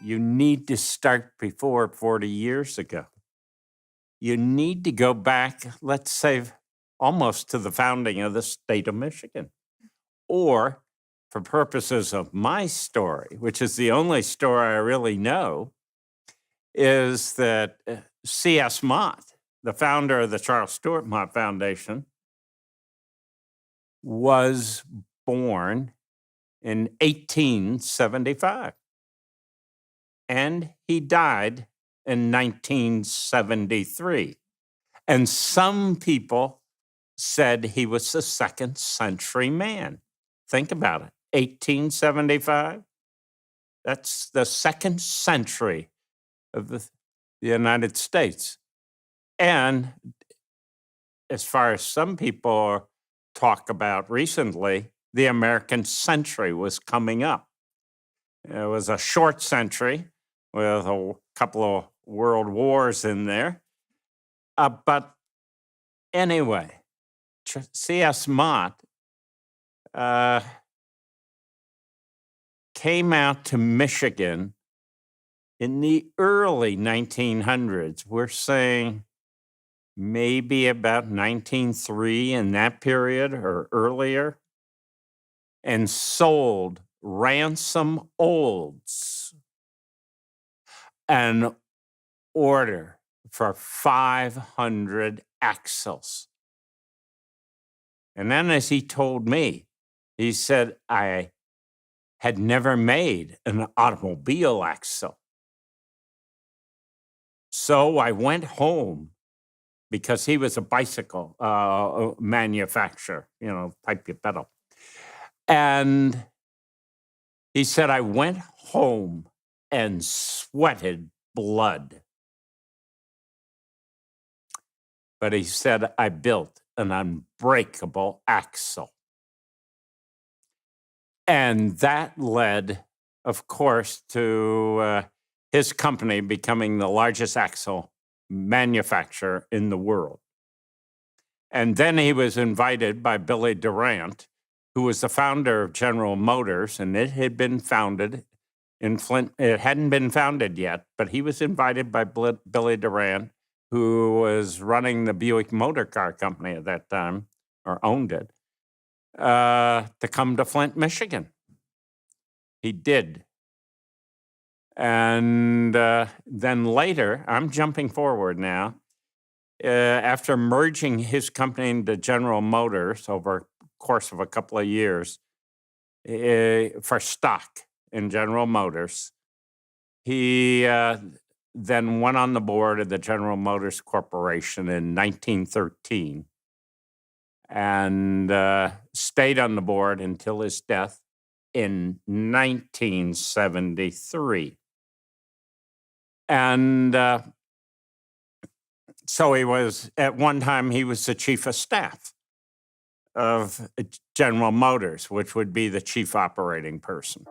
You need to start before 40 years ago. You need to go back, let's say, almost to the founding of the state of Michigan. Or, for purposes of my story, which is the only story I really know, is that C.S. Mott, the founder of the Charles Stewart Mott Foundation, was born in 1875. And he died in 1973. And some people said he was the second century man. Think about it. 1875? That's the second century of the United States. And as far as some people talk about recently, the American century was coming up. It was a short century with a couple of world wars in there. But anyway, C.S. Mott came out to Michigan in the early 1900s. We're saying maybe about 1903 in that period or earlier, and sold Ransom Olds an order for 500 axles. And then, as he told me, he said, I had never made an automobile axle. So I went home, because he was a bicycle manufacturer, pipe your pedal. And he said, I went home and sweated blood. But he said, I built an unbreakable axle. And that led, of course, to his company becoming the largest axle manufacturer in the world. And then he was invited by Billy Durant, who was the founder of General Motors, and it had been founded in Flint. It hadn't been founded yet, but he was invited by Billy Durant, who was running the Buick Motor Car Company at that time, or owned it, to come to Flint, Michigan. He did. And then later, I'm jumping forward now, after merging his company into General Motors over a course of a couple of years for stock in General Motors, he then went on the board of the General Motors Corporation in 1913 and stayed on the board until his death in 1973. And so he was, at one time, he was the chief of staff of General Motors, which would be the chief operating person.